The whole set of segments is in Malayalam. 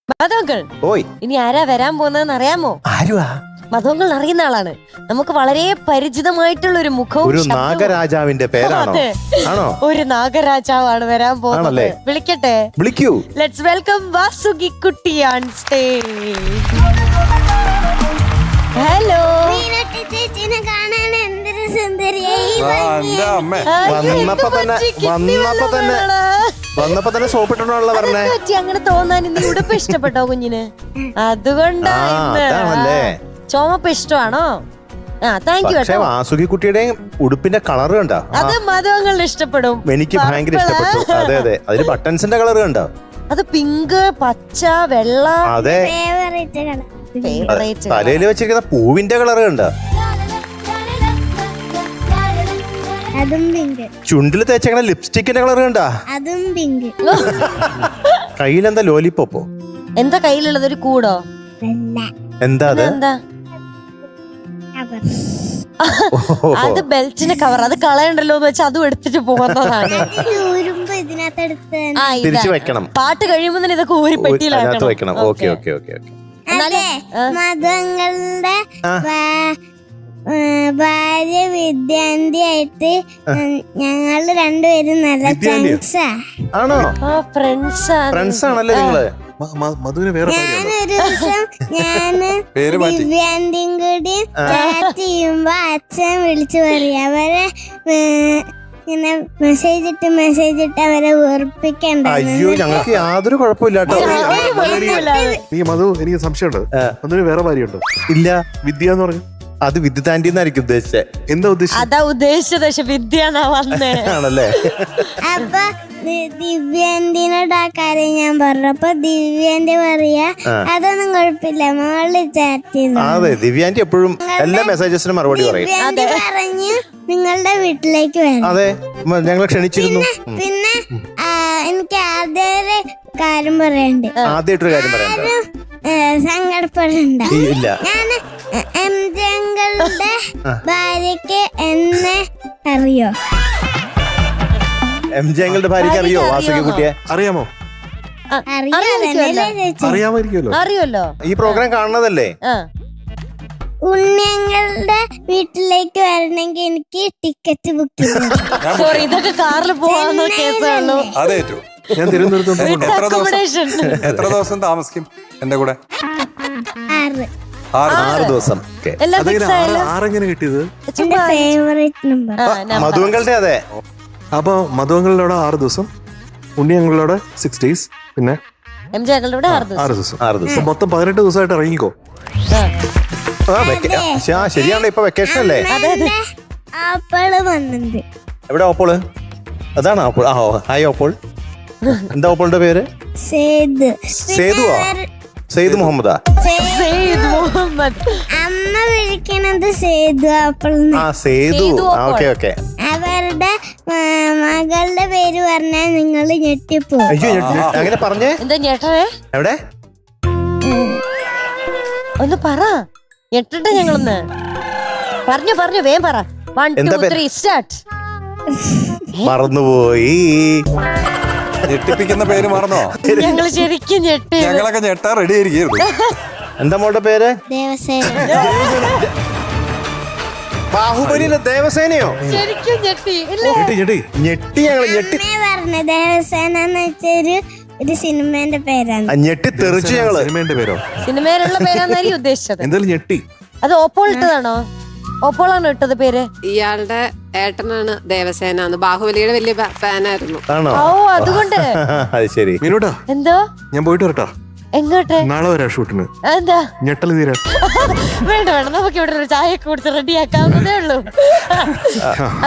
മധുങ്കൾ ഓയ് ഇനി ആരാ വരാൻ പോകുന്നതെന്ന് അറിയാമോ? ആരുവാ? മധുങ്കൾ അറിയുന്ന ആളാണ്. നമുക്ക് വളരെ പരിചിതമായിട്ടുള്ള ഒരു മുഖവും ഒരു ശബ്ദവും. നാഗരാജാവിന്റെ പേരാണോ? അതെ. ആണോ? ഒരു നാഗരാജാവാണ് വരാൻ പോകുന്നത്. ആണല്ലേ? വിളിക്കട്ടെ. വിളിക്കൂ. ലെറ്റ്സ് വെൽക്കം വാസുകി കുട്ടി ഓൺ സ്റ്റേജ്. ഹലോ. വന്നപ്പോ തന്നെ സോപ്പിട്ടുള്ള പറഞ്ഞേ. അങ്ങനെ തോന്നാൻ ഇന്ന് ഉടുപ്പ് ഇഷ്ടപ്പെട്ടോ കുഞ്ഞിന്? അതുകൊണ്ടാണ്. ചുമപ്പ് ഇഷ്ടമാണോ? പക്ഷേ വാസുകി കുട്ടിയുടെയും ഉടുപ്പിന്റെ കളർ കണ്ടോ? അത് മധുവങ്ങളുടെ ഇഷ്ടപ്പെടും. എനിക്ക് ഭയങ്കര ഇഷ്ടപ്പെട്ടു. അതെ അതെ, അതില് ബട്ടൺസിന്റെ കളർ കണ്ടോ? അത് പിങ്ക്, പച്ച, വെള്ള. അതെ, തലയിൽ വെച്ചിരിക്കുന്ന പൂവിന്റെ കളർ കണ്ടോ? ചുണ്ടിൽ തേച്ചേക്കണ ലിപ്സ്റ്റിക്കിന്റെ കളർ കണ്ടാ? കയ്യിലെന്താ ലോലിപ്പോപ്പോ? എന്താ കയ്യിലുള്ളത്? ഒരു കൂടോ? എന്താ അത്? എന്താ അത്? ബെൽറ്റിന്റെ കവർ. അത് കളയണ്ടല്ലോ എന്ന് വെച്ചാൽ അതും എടുത്തിട്ട് പോകുന്നതാണ്. തിരിച്ചു വെക്കണം. പാട്ട് കഴിയുമ്പോ തന്നെ ഇതൊക്കെ ഊരി പെട്ടിയിലാക്കണം. വെക്കണം. Okay okay okay okay. മതങ്ങളുടെ ഭാര്യ വിദ്യാന്തിയായിട്ട് ഞങ്ങൾ രണ്ടുപേരും നല്ല ഫ്രണ്ട്സാ. ആണോ? ഫ്രണ്ട്സ് ആണല്ലേ നിങ്ങള്? ഞാനൊരു ദിവസം ഞാന് ദിവ്യാന്തിയും കൂടി ചാറ്റ് ചെയ്യുമ്പോ അച്ഛൻ വിളിച്ചു പറയും അവരെ ഇങ്ങനെ മെസ്സേജ് ഇട്ട് അവരെ വെറുപ്പിക്കണ്ട. അയ്യോ, ഞങ്ങൾക്ക് യാതൊരു കുഴപ്പമില്ലാട്ടോ. നീ മധു, എനിക്ക് സംശയമുണ്ട്. മധുവിന് വേറെ ഭാര്യയുണ്ടോ? ഇല്ല. വിദ്യ എന്ന് പറഞ്ഞു. അത് വിദ്യുതാന്റി എന്നായിരിക്കും ഉദ്ദേശിച്ചത്. എന്താ ഉദ്ദേശിച്ചത്? അതാ ഉദ്ദേശിച്ചത്. പക്ഷെ വിദ്യാന്നാ വന്നേ. ആണല്ലേ? അപ്പൊ ദിവ്യാന്റിനോട് ആ കാര്യം ഞാൻ പറഞ്ഞു. അപ്പൊ ദിവ്യാന്റി പറയാ അതൊന്നും കുഴപ്പമില്ല, മോള് ചാറ്റ് ചെയ്തു. അതെ, ദിവ്യാന്റി എപ്പോഴും എല്ലാ മെസ്സേജസിനും മറുപടി പറയും. ദിവ്യാന്റി പറഞ്ഞു നിങ്ങളുടെ വീട്ടിലേക്ക് വരാം. അതെ, ഞങ്ങൾ ക്ഷണിച്ചിരുന്നു. പിന്നെ എനിക്ക് ആദ്യ കാര്യം പറയണ്ട്. ആദ്യമായിട്ടൊരു കാര്യം പറയണ്ട. സങ്കടപ്പെടണ്ട. ഇല്ല. ഞാൻ എംജങ്ങളുടെ ഭാര്യക്ക് എന്നെ അറിയോ? എംജങ്ങളുടെ ഭാര്യക്ക് അറിയോ വാസുകി കുട്ടിയെ? അറിയാമോ? അറിയാമായിരിക്കുമല്ലോ. അറിയല്ലോ. ഈ പ്രോഗ്രാം കാണുന്നതല്ലേ? ഉണ്ണിയങ്ങളുടെ വീട്ടിലേക്ക് വരണമെങ്കിൽ എനിക്ക് ടിക്കറ്റ് ബുക്ക് ചെയ്യണം. സോറി, ഇതൊക്കെ കാറിൽ പോവാന്ന കേസാണല്ലോ. അതേറ്റു. ഞാൻ തിരുവനന്തപുരത്ത് എത്ര ദിവസം താമസിക്കും എന്റെ കൂടെ? 6 ദിവസം. ആറെങ്ങനെ കിട്ടിയത്? എന്റെ ഫേവറേറ്റ് നമ്പർ. മധുവങ്ങളുടെ. അതെ. അപ്പൊ മധുവങ്ങളുടെ 6 ദിവസം, ഉണ്ണിയങ്ങളുടെ 6 days, പിന്നെ എംജങ്ങളുടെ 6 ദിവസം. മൊത്തം 18 ദിവസമായിട്ട് ഇറങ്ങിക്കോ. ശരിയാണല്ലോ, ഇപ്പൊ വെക്കേഷൻ അല്ലേ? ആപ്പിള് വന്നിട്ടുണ്ട്. എവിടെ ഓപ്പോള്? അതാണ് ഓപ്പോൾ. ഹായ് ഓപ്പോൾ. എന്താ ഓപ്പോളിന്റെ പേര്? സേതുവാ? സെയ്ദ് മുഹമ്മദാ? അമ്മ വിളിക്കണത് Sethu apple. Sethu. Okay okay. അവരുടെ മകളുടെ പേര് പറഞ്ഞാൽ നിങ്ങൾ ഞെട്ടിപ്പോ. അയ്യോ, അങ്ങനെ പറഞ്ഞേ. എന്താ ഞെട്ടേ? എവിടെ? ഒന്ന് പറ. ഞെട്ടട്ടെ ഞങ്ങളൊന്ന്. പറഞ്ഞു വേഗം പറ. 1 2 3 സ്റ്റാർട്ട്. മറന്നുപോയി. ഞെട്ടിപ്പിക്കുന്ന പേര് മറന്നോ? ഞങ്ങള് ശരിക്കും ഞെട്ടി. ഞങ്ങളൊക്കെ ഞെട്ടാ റെഡി ആയിരിക്കും. എന്താ മോളുടെ പേര്? ദേവസേന. ബാഹുബലിയിലെ ദേവസേനയോ? ശരിക്കും ഞെട്ടി. ഞെട്ടി. ഞങ്ങള് ഞെട്ടി. പറഞ്ഞ ദേവസേന എന്ന് വെച്ചൊരു സിനിമേന്റെ പേരാണ്. ഞെട്ടി തെറിച്ചു ഞങ്ങള്. സിനിമേന്റെ പേരോ? സിനിമയിലുള്ള പേരാന്നായിരിക്കും ഉദ്ദേശിച്ചത്. എന്തായാലും ഞെട്ടി. അത് ഓപ്പോൾ ഇട്ടതാണോ? ഓപ്പോളാണ് ഇട്ടത് പേര്. ഇയാളുടെ ഏട്ടനാണ് ദേവസേന. ബാഹുബലിയുടെ വലിയ ഫാനായിരുന്നു. ഓ, അതുകൊണ്ട്. അത് ശരി. മീനൂട്ടാ, എന്തോ? ഞാൻ പോയിട്ട് വരട്ടാ. എങ്ങോട്ട്? നാളെ വരാ ഷൂട്ടിന്. എന്താ? ഞെട്ടല് തീരാ. വേണ്ട, നമുക്ക് ഇവിടെ ഒരു ചായ കുടിച്ച് റെഡിയാക്കാവുന്നതേ ഉള്ളൂ.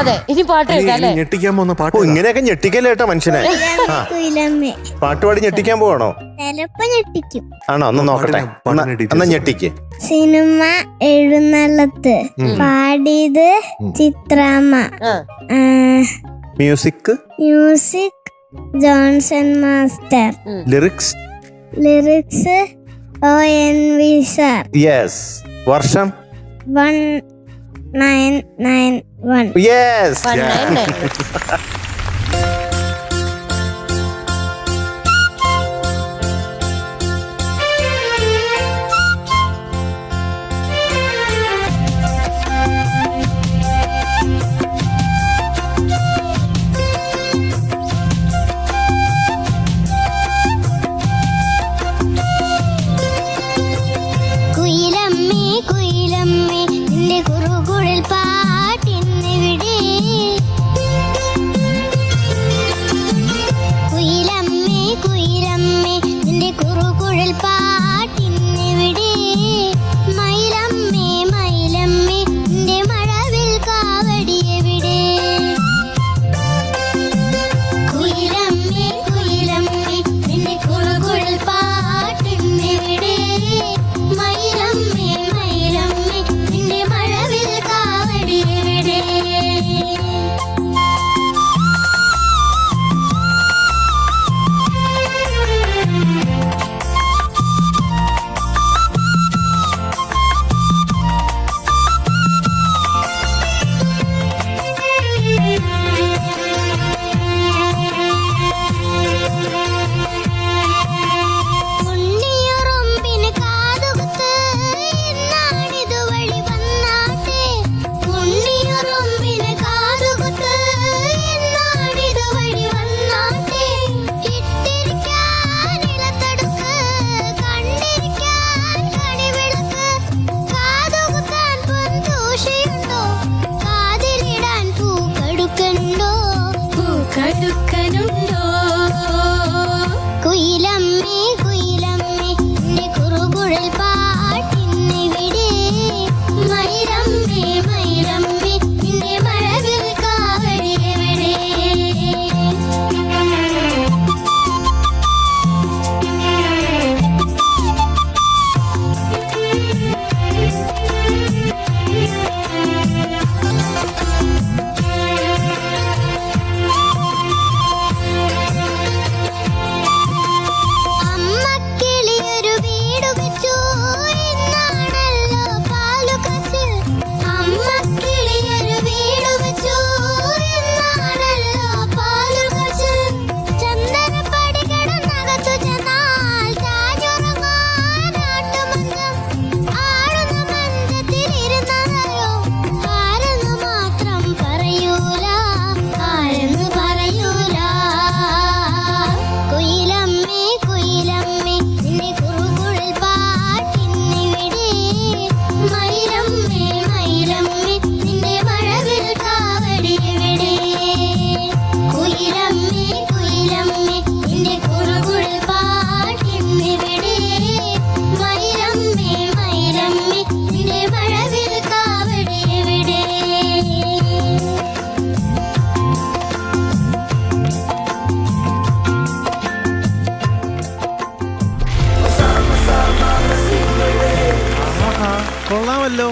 അതെ, ഇനി പാട്ട് കേൾക്കാം അല്ലേ? ഞെട്ടിക്കാൻ പോകുന്ന പാട്ട്. ഇങ്ങനെയൊക്കെ ഞെട്ടിക്കല്ലേ കേട്ടോ മനുഷ്യനെ. പാട്ടുപാടി ഞെട്ടിക്കാൻ പോവാണോ? ചിലപ്പോ ഞെട്ടിക്കും. ആണോ? ഒന്ന് നോക്കട്ടെ. എന്നാ ഞെട്ടിക്ക്. സിനിമ എഴുന്നള്ളത്ത്. പാടിയത് Chithramma. Music Johnson master. Lyrics ONV sir. Yes. വർഷം 1991. യെസ്. 199. കൊള്ളാമല്ലോ.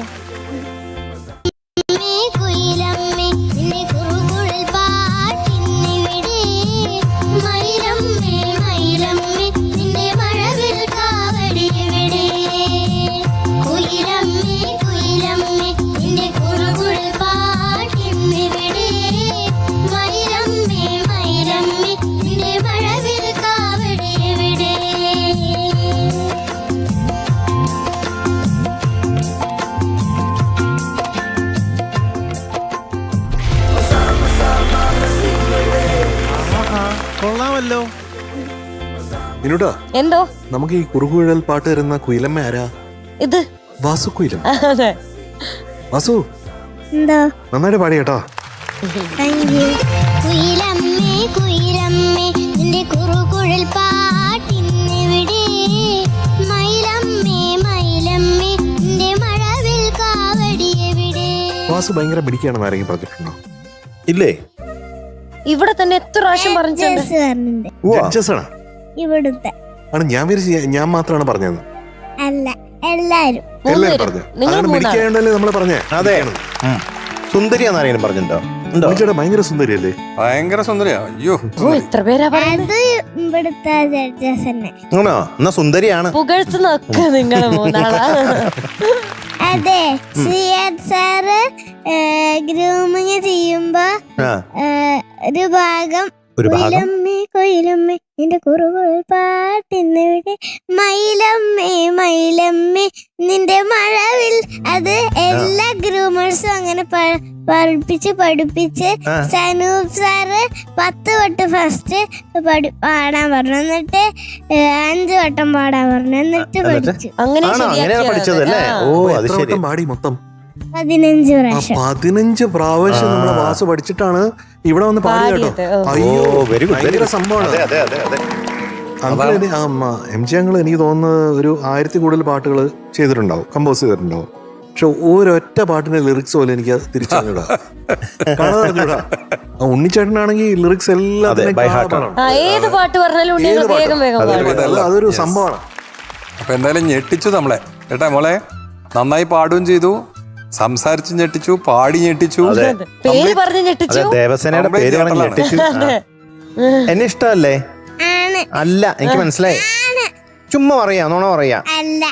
കൊള്ളാമല്ലോ. ഇനുട്ടാ എന്തോ നമുക്ക് ഈ കുറുകുഴൽ പാട്ട് തരുന്ന കുയിലമ്മ ആരാ? ഇത് വാസു കുയിലം. അതെ. വാസു എന്തോ നന്നായിട്ട് പാടി കേട്ടോ. Thank you. കുയിലമ്മേ കുയിലമ്മേ നിന്റെ കുറുകുഴൽ പാട്ടിന്നെവിടെ, മയിലമ്മേ മയിലമ്മേ നിന്റെ മഴവിൽ കാവടി എവിടെ. വാസു ഭയങ്കര പിടിക്കുകയാണെന്ന് ആരെങ്കിലും പറഞ്ഞിട്ടുണ്ടോ? ഇല്ലേ? ഇവിടെ തന്നെ എത്ര പ്രാവശ്യം പറഞ്ഞിട്ടുണ്ട്. ജസ് പറഞ്ഞിട്ടുണ്ട്. ജഡ്ജസ് ആണ്. ഇവിടുത്തെ ആണ് ഞാൻ വിചാരിച്ചു ഞാൻ മാത്രമാണ് പറഞ്ഞത്. അല്ല, എല്ലാരും. എല്ലാരും പറഞ്ഞു. അങ്ങനെ പിടിക്കാണ്ടല്ലേ നമ്മള് പറഞ്ഞേ. അതെ. സുന്ദരിയാന്ന് ആരെങ്കിലും പറഞ്ഞിട്ടുണ്ടോ? ഉണ്ടോ? ചേട്ടാ ഭയങ്കര സുന്ദരിയല്ലേ? ഭയങ്കര സുന്ദരിയാ. അയ്യോ ഓ ഇത്ര പേരാ പറയുന്നത്. അത് ഇവിടുത്തെ ജഡ്ജസ് തന്നെ. ആണോ? എന്നാ സുന്ദരിയാണ്. പുകഴ്ത്തുന്നൊക്കെ നിങ്ങള് മൂന്നാളാ. അതെ, സിയാദ് സാറ് ഗ്രൂമിങ് ചെയ്യുമ്പോ ആ, ഒരു ഭാഗം ഒരു ഭാഗം കൊയിലമ്മേ കൊയിലമ്മേ നിന്റെ കുറുകുഴൽ പാട്ടിന്നെവിടെ, മയിലമ്മേ മയിലമ്മേ നിന്റെ മഴവിൽ. അത് എല്ലാ ഗ്രൂമേഴ്സും അങ്ങനെ പഠിപ്പിച്ച് സനൂപ് സാറ് 10 വട്ടം ഫസ്റ്റ് പാടാൻ പറഞ്ഞു, എന്നിട്ട് 5 വട്ടം പാടാൻ പറഞ്ഞു, എന്നിട്ട് പഠിച്ചു. അങ്ങനെ ആണോ? അങ്ങനെയാണ് പഠിച്ചത് അല്ലേ? ഓ അത് എത്ര ശരി. വട്ടം പാടി മൊത്തം? 15 പ്രാവശ്യം. 15 പ്രാവശ്യം നമ്മളെ വാസു പഠിച്ചിട്ടാണ് ഇവിടെ വന്ന് പാടി കേട്ടോ. പാടിയത്. അയ്യോ ഓ വെരി ഗുഡ്. ഭയങ്കര സംഭവമാണ്. അതെ അതെ അതെ അതെ. എം ജി അങ്കിൾ എനിക്ക് തോന്നുന്നത് ഒരു 1000 കൂടുതൽ പാട്ടുകൾ ചെയ്തിട്ടുണ്ടാവും, കമ്പോസ് ചെയ്തിട്ടുണ്ടാവും. പക്ഷെ ഒരൊറ്റ പാട്ടിന്റെ ലിറിക്സ് പോലും എനിക്ക് തിരിച്ചറിഞ്ഞൂടാ, കാണാറിഞ്ഞൂടാ. ഉണ്ണിച്ചേട്ടനാണെങ്കിൽ ലിറിക്സ് എല്ലാം by heart ആണ്. ഏത് പാട്ട് പറഞ്ഞാലും ഉണ്ണികൾ വേഗം വേഗം പാടും. അതൊരു സംഭവമാണ്. അപ്പൊ എന്തായാലും ഞെട്ടിച്ചു നമ്മളെ കേട്ടാ മോളെ. നന്നായി പാടുകയും ചെയ്തു, സംസാരിച്ച് ഞെട്ടിച്ചു, പാടി ഞെട്ടിച്ചു. പേര് പറഞ്ഞ് ഞെട്ടിച്ചു. അതെ, ദേവസേനയുടെ complete പേര് പറഞ്ഞ് ഞെട്ടലാണ്. ഞെട്ടിച്ചു. എന്നെ ഇഷ്ടമല്ലേ? ആണ്. അല്ല, എനിക്ക് മനസ്സിലായി. ചുമ്മാ പറയാ, നോണ പറയാ. അല്ല.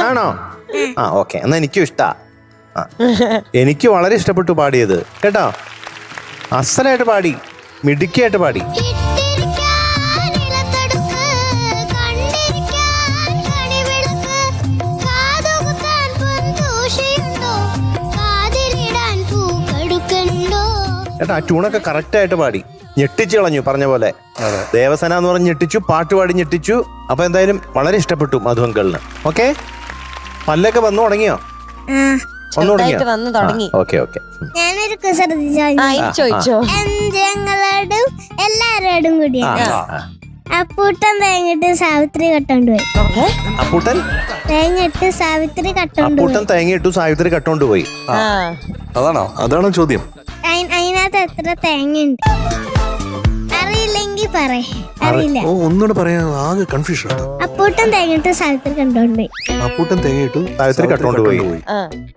ആണോ? ആ ഓക്കെ, എന്നാ എനിക്കും ഇഷ്ടാ. എനിക്ക് വളരെ ഇഷ്ടപ്പെട്ടു പാടിയത് കേട്ടോ. അസലായിട്ട് പാടി, മിടുക്കിയായിട്ട് പാടി. കേട്ടോ, ആ ട്യൂണൊക്കെ കറക്റ്റ് ആയിട്ട് പാടി, ഞെട്ടിച്ചു കളഞ്ഞു. പറഞ്ഞ പോലെ ദേവസേന എന്ന് പറഞ്ഞ് ഞെട്ടിച്ചു, പാട്ടുപാടി ഞെട്ടിച്ചു. അപ്പൊ എന്തായാലും വളരെ ഇഷ്ടപ്പെട്ടു മധുവങ്കളിന്. ഓക്കെ, പല്ലൊക്കെ വന്നു തുടങ്ങിയോ? വന്നു വന്നു തുടങ്ങി. Okay okay. ഞാനൊരു ശ്രദ്ധിച്ചോ ചോദിച്ചോ. ഞങ്ങളോടും എല്ലാരോടും കൂടി അപ്പൂട്ടൻ തേങ്ങിട്ട് സാവിത്രി കട്ടോണ്ട് പോയി. അപ്പൂട്ടൻ തേങ്ങിട്ട് സാവിത്രി കട്ടോണ്ട് അപ്പൂട്ടൻ തേങ്ങയിട്ടു, സാവിത്രി കട്ടോണ്ട് പോയി. അതാണോ ചോദ്യം? അതിനകത്ത് എത്ര തേങ്ങയുണ്ട്? അറിയില്ലെങ്കിൽ അറിയില്ല. ഒന്നുകൂടെ പറയാൻ ആകെ കൺഫ്യൂഷൻ. അപ്പൂട്ടൻ തേങ്ങിട്ട് സാവിത്രി കണ്ടോണ്ട് പോയി. അപ്പൂട്ടൻ തേങ്ങയിട്ടു, സാവിത്രി കട്ടോണ്ട് പോയി.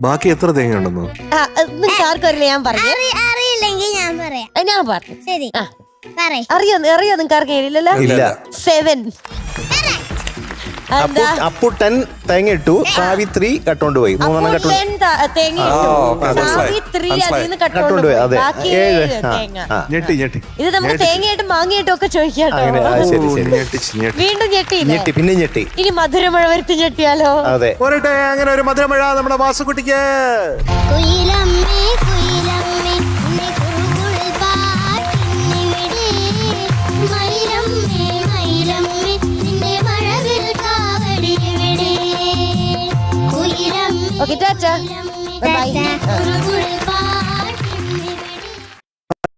ബാക്കി എത്ര തേങ്ങ ഉണ്ടെന്നോ? ആർക്കറിയില്ല, ഞാൻ പറഞ്ഞു. അറിയില്ലെങ്കിൽ ഞാൻ പറയാം. ഞാൻ പറഞ്ഞു. ശരി, അറിയോ നിങ്ങൾക്ക് ആർക്കില്ലല്ലോ. ഇല്ല. 7. അപ്പൂട്ടൻ തേങ്ങയിട്ടു, സാവിത്രി കട്ടോണ്ട് പോയി. 3 കട്ടോണ്ട് പോയി. അതെ, 7. ഞെട്ടി. ഇത് നമ്മൾ തേങ്ങയായിട്ടും മാങ്ങയായിട്ടും ഒക്കെ ചോദിക്കാട്ടോ. വീണ്ടും ഞെട്ടി, പിന്നെ ഞെട്ടി. ഇനി മധുരമഴ വരുത്തി ഞെട്ടിയാലോ? അതെ, പോരട്ടെ. അങ്ങനെ ഒരു മധുരമഴ നമ്മുടെ വാസുകുട്ടിക്ക്. Okay, Tata, by.